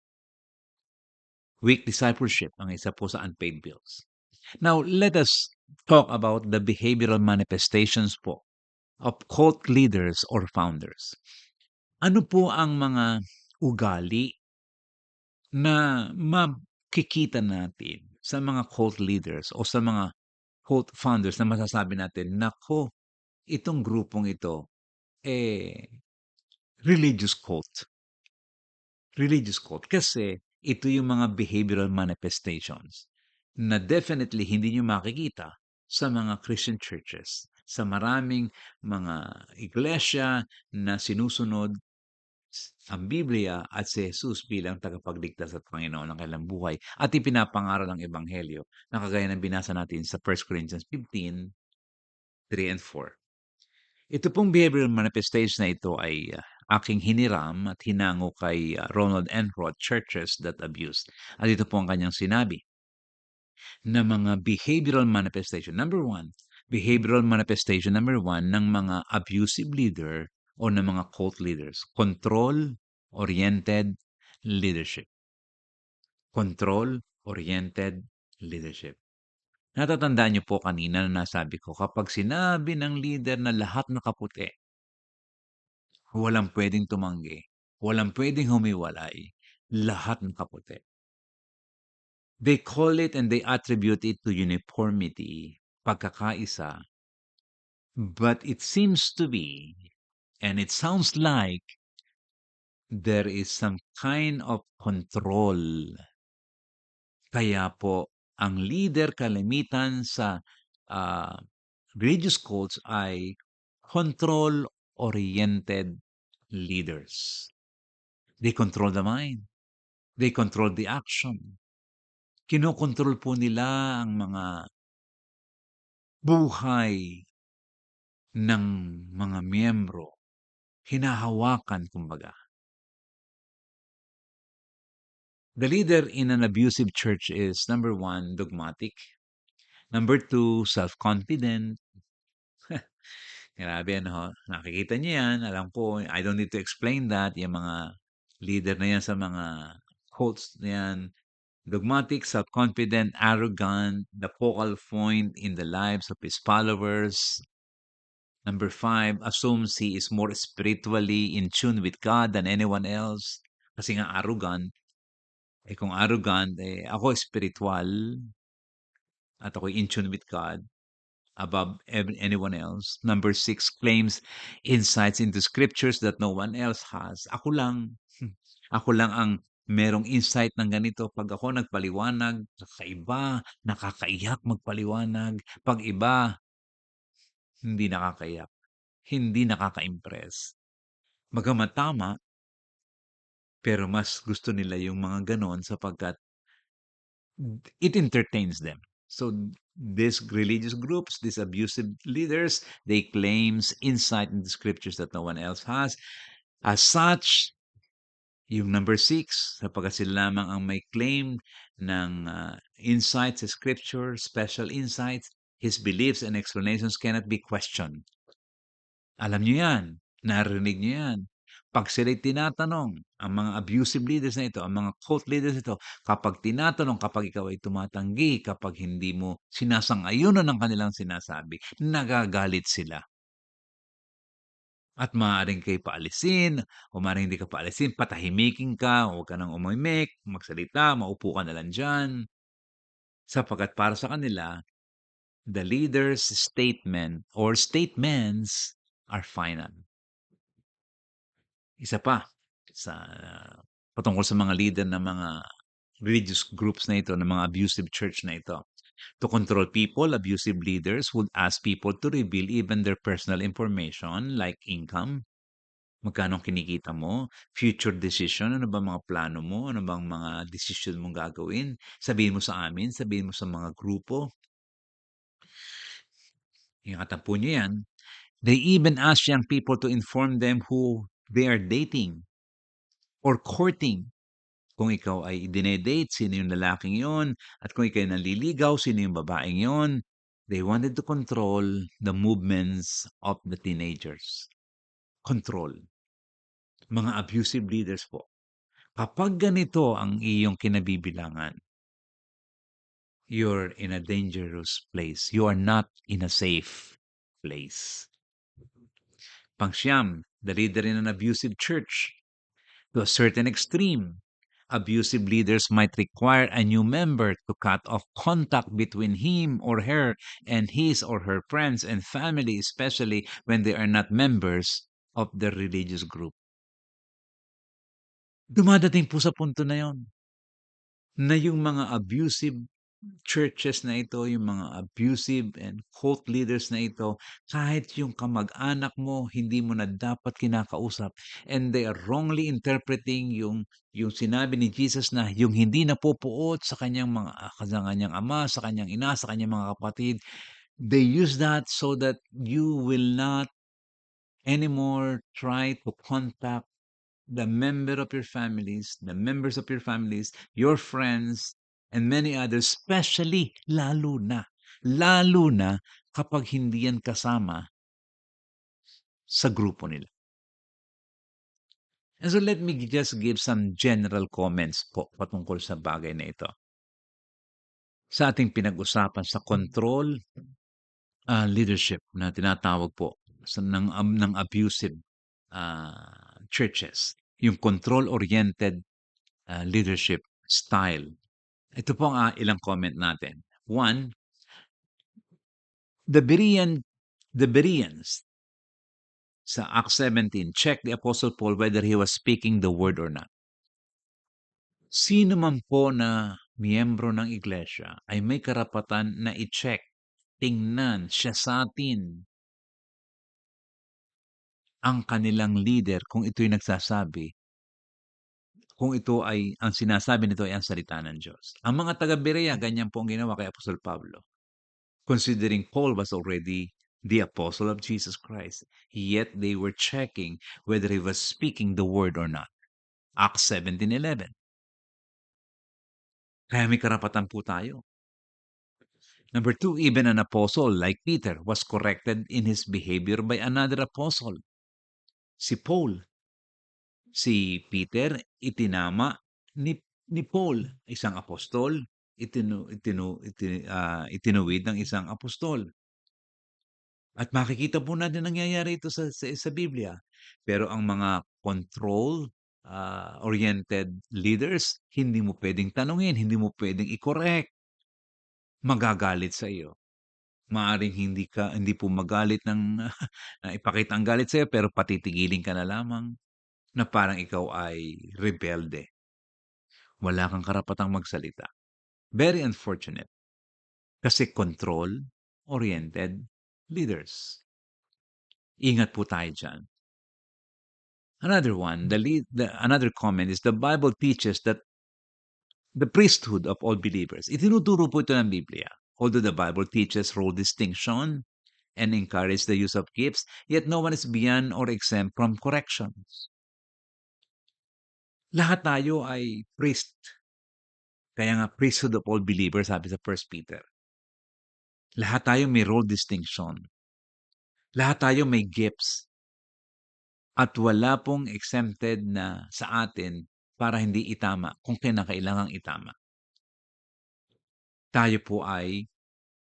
Weak discipleship ang isa po sa unpaid bills. Now, let us talk about the behavioral manifestations po of cult leaders or founders. Ano po ang mga ugali na makikita natin sa mga cult leaders o sa mga cult founders na masasabi natin, nako, itong grupong ito, religious cult. Religious cult. Kasi ito yung mga behavioral manifestations na definitely hindi nyo makikita sa mga Christian churches, sa maraming mga iglesia na sinusunod ang Biblia at si Jesus bilang tagapagligtas at Panginoon ng kailang buhay at ipinapangaral ang Ebanghelyo na kagaya ng binasa natin sa 1 Corinthians 15:3 and 4. Ito pong behavioral manifestation na ito ay aking hiniram at hinango kay Ronald Enroth, Churches That Abuse. At ito po ang kanyang sinabi na mga behavioral manifestation. Number one, behavioral manifestation number one ng mga abusive leader o ng mga cult leaders. Control-oriented leadership. Control-oriented leadership. Natatandaan niyo po kanina na nasabi ko, kapag sinabi ng leader na lahat nakaputi, walang puwedeng tumanggi, walang puwedeng humiwalay, lahat nakaputi. They call it and they attribute it to uniformity, pagkakaisa. But it seems to be, and it sounds like, there is some kind of control. Kaya po, ang leader kalimitan sa ah, religious cults ay control-oriented leaders. They control the mind. They control the action. Kinokontrol po nila ang mga buhay ng mga miyembro. Hinahawakan kumbaga. The leader in an abusive church is number one, dogmatic. Number two, self-confident. Grabe ano ho, nakikita niyo yan, alam ko, I don't need to explain that, yung mga leader na yan sa mga cults na yan, dogmatic, self-confident, arrogant, the focal point in the lives of his followers. Number five, assumes he is more spiritually in tune with God than anyone else. Kasi nga arrogant. Kung arrogant, ako spiritual at ako'y in tune with God. above anyone else. Number 6, claims insights into scriptures that no one else has. Ako lang. Ako lang ang merong insight ng ganito. 'Pag ako nagpaliwanag, kakaiba, nakakaiyak magpaliwanag. 'Pag iba, hindi nakakaiyak, hindi nakaka-impress. Bagamat tama, pero mas gusto nila yung mga gano'n sapagkat it entertains them. So these religious groups, these abusive leaders, they claims insight in the scriptures that no one else has. As such, yung number 6, sapagkat sila lamang ang may claim ng insight sa scripture, special insights, his beliefs and explanations cannot be questioned. Alam niyo yan, narinig niyo yan. 'Pag sila'y tinatanong, ang mga abusive leaders na ito, ang mga cult leaders na ito, kapag tinatanong, kapag ikaw ay tumatanggi, kapag hindi mo sinasang-ayunan ang kanilang sinasabi, nagagalit sila. At maaaring kayo paalisin o maaaring hindi ka paalisin, patahimikin ka, huwag ka ng umimik, magsalita, maupo ka na lang diyan. Sapagkat para sa kanila, the leader's statement or statements are final. Isa pa sa patungkol sa mga leader ng mga religious groups na ito, ng mga abusive church na ito. To control people, abusive leaders would ask people to reveal even their personal information like income, magkano ang kinikita mo, future decision, ano ba mga plano mo, ano bang mga decision mong gagawin, sabihin mo sa amin, sabihin mo sa mga grupo. Ingatan po niyo yan. They even ask young people to inform them who they are dating or courting. Kung ikaw ay dine-date, sino yung lalaking yon, at kung ikaw ay nanliligaw, sino yung babaeng yon. They wanted to control the movements of the teenagers. Control. Mga abusive leaders po. Kapag ganito ang iyong kinabibilangan, you're in a dangerous place. You are not in a safe place. Pangsyam, the leader in an abusive church. To a certain extreme, abusive leaders might require a new member to cut off contact between him or her and his or her friends and family, especially when they are not members of the religious group. Dumadating po sa punto na yon na yung mga abusive churches na ito, yung mga abusive and cult leaders na ito, kahit yung kamag-anak mo, hindi mo na dapat kinakausap. And they are wrongly interpreting yung sinabi ni Jesus na yung hindi napupuot sa kanyang mga sa kanyang ama, sa kanyang ina, sa kanyang mga kapatid. They use that so that you will not anymore try to contact the members of your families, your friends, and many others, especially lalo na kapag hindi yan kasama sa grupo nila. And so let me just give some general comments po patungkol sa bagay na ito. Sa ating pinag-usapan sa control leadership na tinatawag po ng abusive churches, yung control-oriented leadership style. Ito po ang ilang comment natin. One, the Bereans sa Acts 17 check the Apostle Paul whether he was speaking the word or not. Sino man po na miyembro ng iglesia ay may karapatan na i-check, tingnan siya sa atin ang kanilang leader kung ito'y nagsasabi, kung ito ay ang sinasabi nito ay ang salita ng Diyos. Ang mga taga-Berea, ganyan po ang ginawa kay Apostol Pablo. Considering Paul was already the apostle of Jesus Christ, yet they were checking whether he was speaking the word or not. Acts 17:11. Kaya may karapatan po tayo. Number 2, even an apostle like Peter was corrected in his behavior by another apostle. Si Paul, si Peter, itinama ni Paul, isang apostol, itinuwid ng isang apostol. At makikita po natin nangyayari ito sa Biblia. Pero ang mga control oriented leaders, hindi mo puwedeng tanungin, hindi mo puwedeng i-correct. Magagalit sa iyo. Maaaring hindi po magalit ng ipakita ang galit sa'yo pero patitigilin ka na lamang na parang ikaw ay rebelde. Wala kang karapatang magsalita. Very unfortunate kasi control-oriented leaders. Ingat po tayo diyan. Another one, another comment is the Bible teaches that the priesthood of all believers. Itinuturo po ito ng Biblia. Although the Bible teaches role distinction and encourage the use of gifts, yet no one is beyond or exempt from corrections. Lahat tayo ay priest. Kaya nga priesthood of all believers, sabi sa First Peter. Lahat tayo may role distinction. Lahat tayo may gifts. At wala pong exempted na sa atin para hindi itama kung kinakailangang itama. Tayo po ay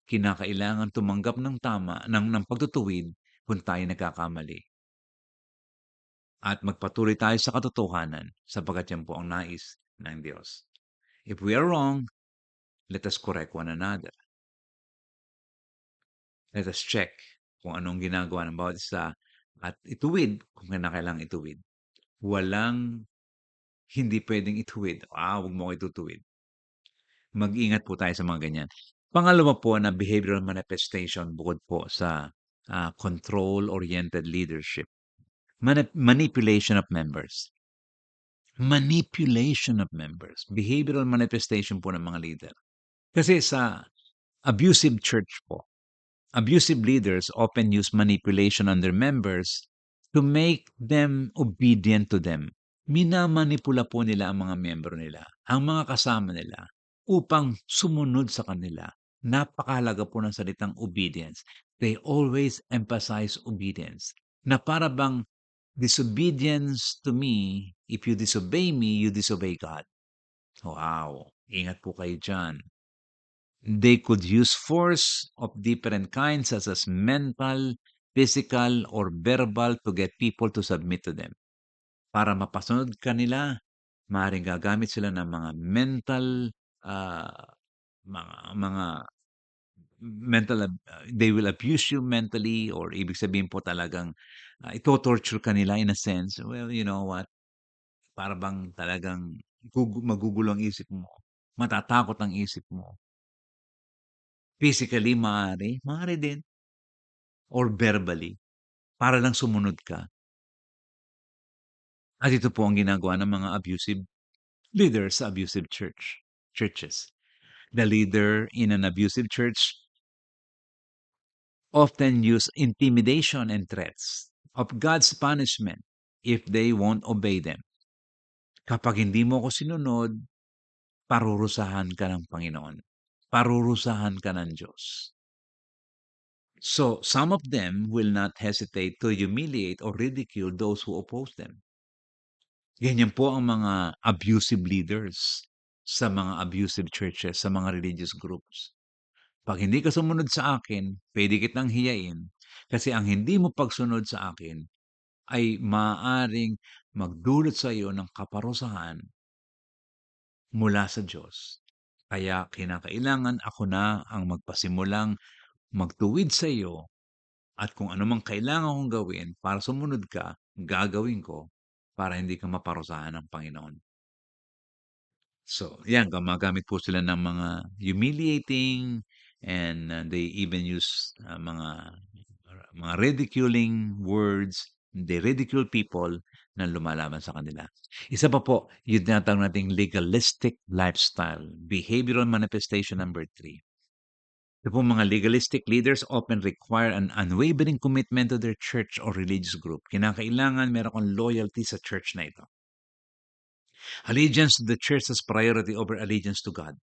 kinakailangan tumanggap ng tama ng pagtutuwid kung tayo nagkakamali. At magpatuloy tayo sa katotohanan sapagkat yan po ang nais ng Diyos. If we are wrong, let us correct one another. Let us check kung anong ginagawa ng bawat isa at ituwid kung kinakailangang ituwid. Walang hindi pwedeng ituwid. Huwag mo ko itutuwid. Mag-ingat po tayo sa mga ganyan. Pangalawa po na behavioral manifestation bukod po sa control-oriented leadership. Manipulation of members. Manipulation of members. Behavioral manifestation po ng mga leader. Kasi sa abusive church po, abusive leaders often use manipulation on their members to make them obedient to them. Minamanipula po nila ang mga miyembro nila, ang mga kasama nila, upang sumunod sa kanila. Napakahalaga po ng salitang obedience. They always emphasize obedience. Na para bang disobedience to me, if you disobey me, you disobey God. Wow! Ingat po kayo dyan. They could use force of different kinds such as mental, physical, or verbal to get people to submit to them. Para mapasunod ka nila, maaaring gagamit sila ng mga mental, ah, mga they will abuse you mentally or ibig sabihin po talagang ito-torture ka nila in a sense. Well, you know what? Para bang talagang magugulo ang isip mo. Matatakot ang isip mo. Physically, maaari din. Or verbally, para lang sumunod ka. At ito po ang ginagawa ng mga abusive leaders sa abusive churches. The leader in an abusive church often use intimidation and threats of God's punishment if they won't obey them. Kapag hindi mo ko sinunod, parurusahan ka ng Panginoon. Parurusahan ka ng Diyos. So, some of them will not hesitate to humiliate or ridicule those who oppose them. Ganyan po ang mga abusive leaders sa mga abusive churches, sa mga religious groups. Pag hindi ka sumunod sa akin, pwede kitang hiyain kasi ang hindi mo pagsunod sa akin ay maaaring magdulot sa iyo ng kaparusahan mula sa Diyos. Kaya kinakailangan ako na ang magpasimulang magtuwid sa iyo at kung ano mang kailangan kong gawin para sumunod ka, gagawin ko para hindi ka maparusahan ng Panginoon. So, yan gumagamit po sila ng mga humiliating and they even use mga ridiculing words. They ridicule people na lumalaban sa kanila. Isa pa po, yung tinatawag nating legalistic lifestyle. Behavioral manifestation number 3. Ito po mga legalistic leaders often require an unwavering commitment to their church or religious group. Kinakailangan meron kang loyalty sa church na ito. Allegiance to the church has priority over allegiance to God.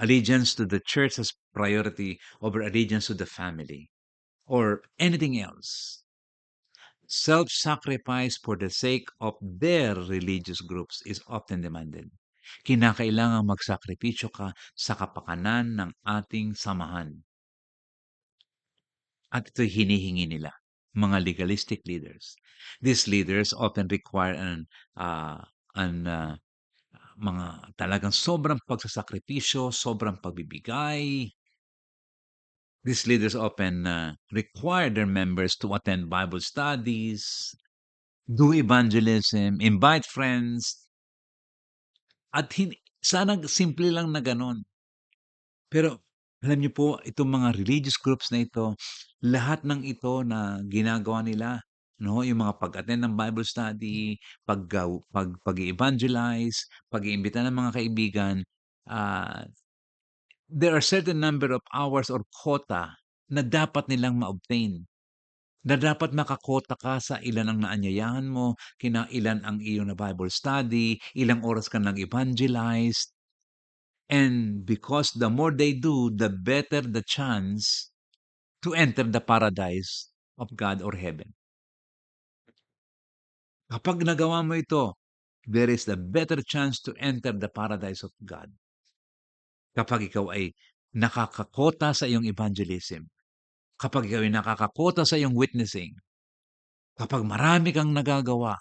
Allegiance to the church has priority over allegiance to the family or anything else. Self-sacrifice for the sake of their religious groups is often demanded. Kinakailangang magsakripisyo ka sa kapakanan ng ating samahan. At ito'y hinihingi nila, mga legalistic leaders. These leaders often require mga talagang sobrang pagsasakripisyo, sobrang pagbibigay, These leaders often require their members to attend Bible studies, do evangelism, invite friends, at sana simple lang na gano'n. Pero alam niyo po, itong mga religious groups na ito, lahat ng ito na ginagawa nila, 'no, yung mga pag-attend ng Bible study, pag-e-evangelize, pag-iimbita ng mga kaibigan, ah, there are certain number of hours or quota na dapat nilang ma-obtain. Na dapat makakota ka sa ilan ang naanyayahan mo, ilan ang iyong na Bible study, ilang oras ka nag-evangelize. And because the more they do, the better the chance to enter the paradise of God or heaven. Kapag nagawa mo ito, there is a better chance to enter the paradise of God. Kapag ikaw ay nakakakota sa iyong evangelism, kapag ikaw ay nakakakota sa iyong witnessing, kapag marami kang nagagawa,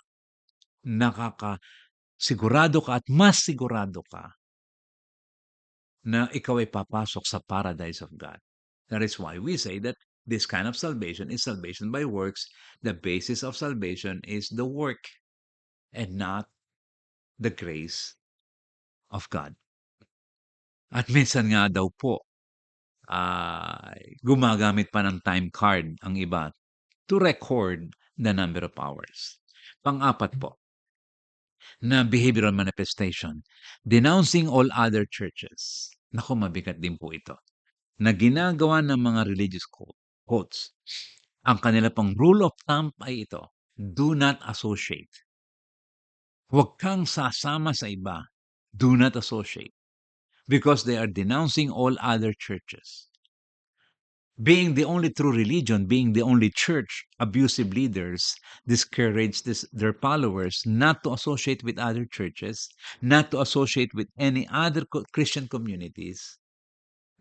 sigurado ka at mas sigurado ka na ikaw ay papasok sa paradise of God. That is why we say that this kind of salvation is salvation by works. The basis of salvation is the work and not the grace of God. At minsan nga daw po, gumagamit pa ng time card ang iba to record the number of hours. Pang-apat po, na behavioral manifestation, denouncing all other churches. Naku, mabigat din po ito. Na ginagawa ng mga religious quotes. Ang kanila pang rule of thumb ay ito, do not associate. Huwag kang sasama sa iba. Do not associate. Because they are denouncing all other churches. Being the only true religion, being the only church, abusive leaders discourage their followers not to associate with other churches, not to associate with any other Christian communities.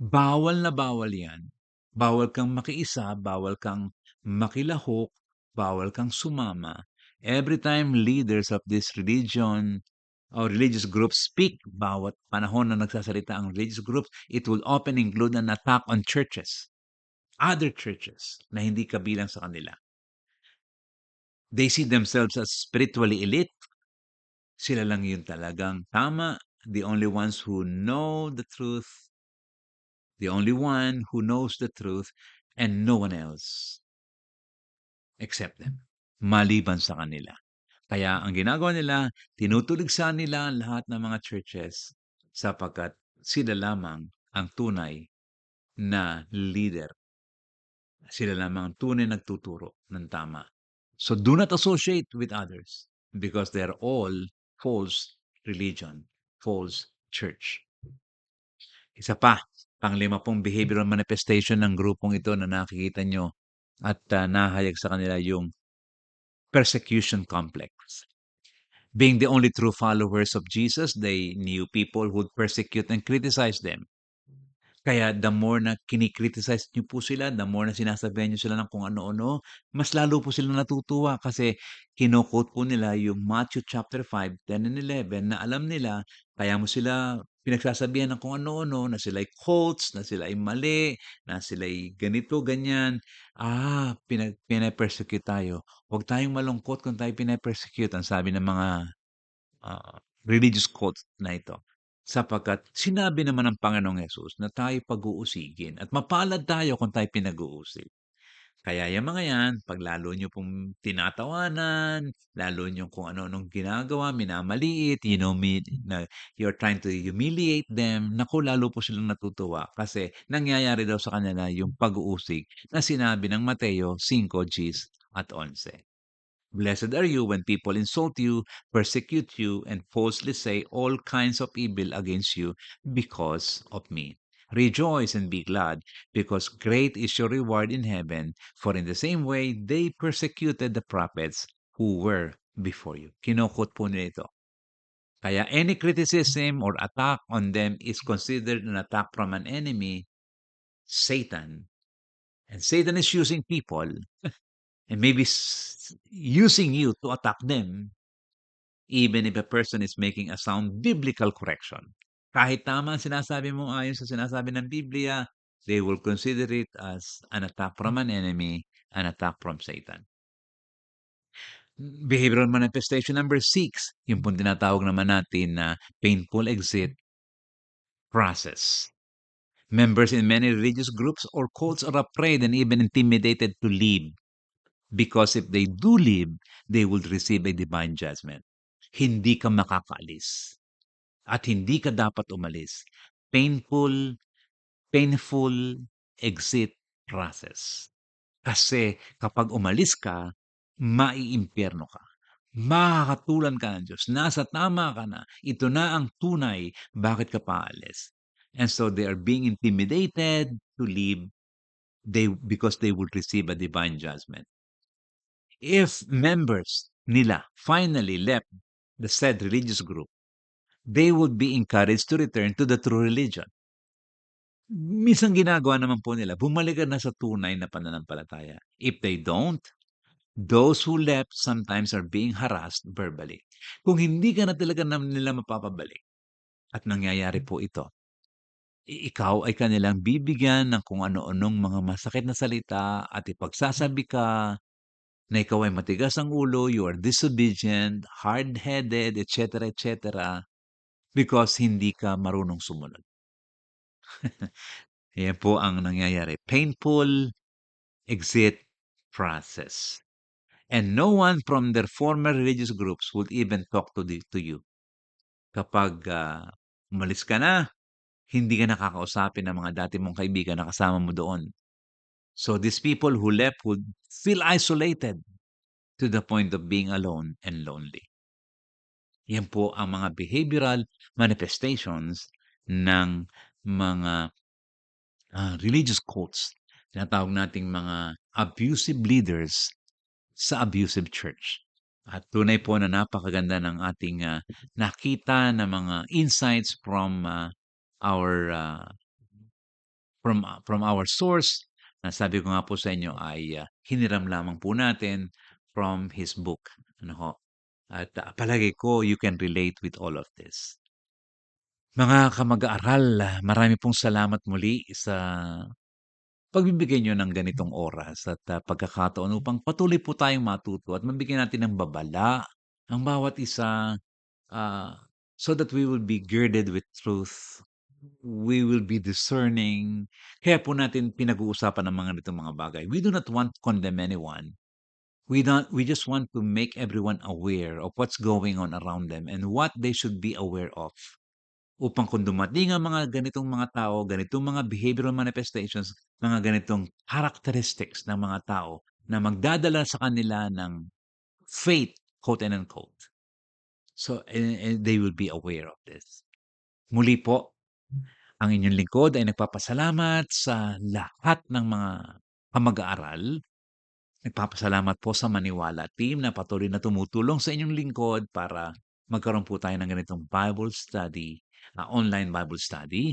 Bawal na bawal yan. Bawal kang makiisa, bawal kang makilahok, bawal kang sumama. Every time leaders of this religion or religious groups speak, bawat panahon na nagsasalita ang religious groups, it will often include an attack on churches, other churches na hindi kabilang sa kanila. They see themselves as spiritually elite. Sila lang yun talagang tama. The only ones who know the truth, the only one who knows the truth, and no one else except them, maliban sa kanila. Kaya ang ginagawa nila, tinutuligsa nila ang lahat ng mga churches sapagkat sila lamang ang tunay na leader. Sila lamang ang tunay nagtuturo ng tama. So do not associate with others because they're all false religion, false church. Isa pa, panglima pong behavioral manifestation ng grupong ito na nakikita nyo at nahayag sa kanila yung persecution complex. Being the only true followers of Jesus, they knew people who would persecute and criticize them. Kaya the more na kini-criticize niyo po sila, the more na sinasabihan niyo sila ng kung ano-ano, mas lalo po sila natutuwa kasi kino-quote po nila yung Matthew chapter 5:10 and 11 na alam nila kaya mo sila pinagsasabihan ng kung ano-ano, na sila'y quotes, na sila ay mali, na sila'y ganito, ganyan. Pine-persecute tayo. Huwag tayong malungkot kung tayo pine-persecute, ang sabi ng mga religious quotes na ito. Sapagkat sinabi naman ng Panginoong Hesus na tayo pag-uusigin at mapalad tayo kung tayo pinag-uusig. Kaya yung mga yan, pag lalo nyo pong tinatawanan, lalo nyo kung ano-anong ginagawa, minamaliit, na you're trying to humiliate them, naku, lalo po silang natutuwa kasi nangyayari daw sa kanila yung pag-uusig na sinabi ng Mateo 5:10 at 11. Blessed are you when people insult you, persecute you, and falsely say all kinds of evil against you because of me. Rejoice and be glad, because great is your reward in heaven, for in the same way they persecuted the prophets who were before you. Kinukot po nila ito. Kaya any criticism or attack on them is considered an attack from an enemy, Satan. And Satan is using people and maybe using you to attack them, even if a person is making a sound biblical correction. Kahit tama ang sinasabi mo ayon sa sinasabi ng Biblia, They will consider it as an attack from an enemy, an attack from Satan. Behavioral manifestation number 6, yung pong tinatawag naman natin na painful exit process. Members in many religious groups or cults are afraid and even intimidated to leave because if they do leave, they will receive a divine judgment. Hindi ka makakaalis at hindi ka dapat umalis. Painful, painful exit process. Kasi kapag umalis ka, maiimpyerno ka. Makakatulan ka ng Diyos. Nasa tama ka na. Ito na ang tunay. Bakit ka paalis? And so they are being intimidated to leave because they would receive a divine judgment. If members nila finally left the said religious group, they would be encouraged to return to the true religion. Minsan ginagawa naman po nila, bumalik ka na sa tunay na pananampalataya. If they don't, those who left sometimes are being harassed verbally. Kung hindi ka na talaga nila mapapabalik at nangyayari po ito, ikaw ay kanilang bibigyan ng kung ano-anong mga masakit na salita at ipagsasabi ka na ikaw ay matigas ang ulo, you are disobedient, hard-headed, etc., because hindi ka marunong sumunod. Yan po ang nangyayari. Painful exit process. And no one from their former religious groups would even talk to you. Kapag umalis ka na, hindi ka nakakausapin ng mga dati mong kaibigan na kasama mo doon. So these people who left would feel isolated to the point of being alone and lonely. Yan po ang mga behavioral manifestations ng mga religious cults. Tinatawag nating mga abusive leaders sa abusive church. At tunay po na napakaganda ng ating nakita na mga insights from our from our source. Na sabi ko nga po sa inyo ay hiniram lamang po natin from his book. Ano ho? At palagay ko you can relate with all of this. Mga kamag-aaral, marami pong salamat muli sa pagbibigay niyo ng ganitong oras at pagkakataon upang patuloy po tayong matuto at mabigyan natin ng babala ang bawat isa, ah, so that we will be girded with truth. We will be discerning. Kaya po natin pinag-uusapan ang mga ganitong mga bagay. We do not want to condemn anyone. We just want to make everyone aware of what's going on around them and what they should be aware of. Upang kung dumating ang mga ganitong mga tao, ganitong mga behavioral manifestations, mga ganitong characteristics ng mga tao na magdadala sa kanila ng faith, quote and unquote. So, and they will be aware of this. Muli po, ang inyong lingkod ay nagpapasalamat sa lahat ng mga kamag-aaral. Nagpapasalamat po sa Maniwala team na patuloy na tumutulong sa inyong lingkod para magkaroon po tayo ng ganitong Bible study, online Bible study.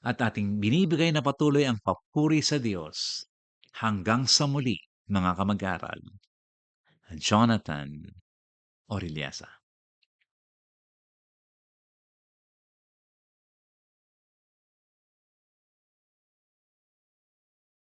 At ating binibigay na patuloy ang papuri sa Diyos. Hanggang sa muli, mga kamag-aral. Jonathan Oriliasa.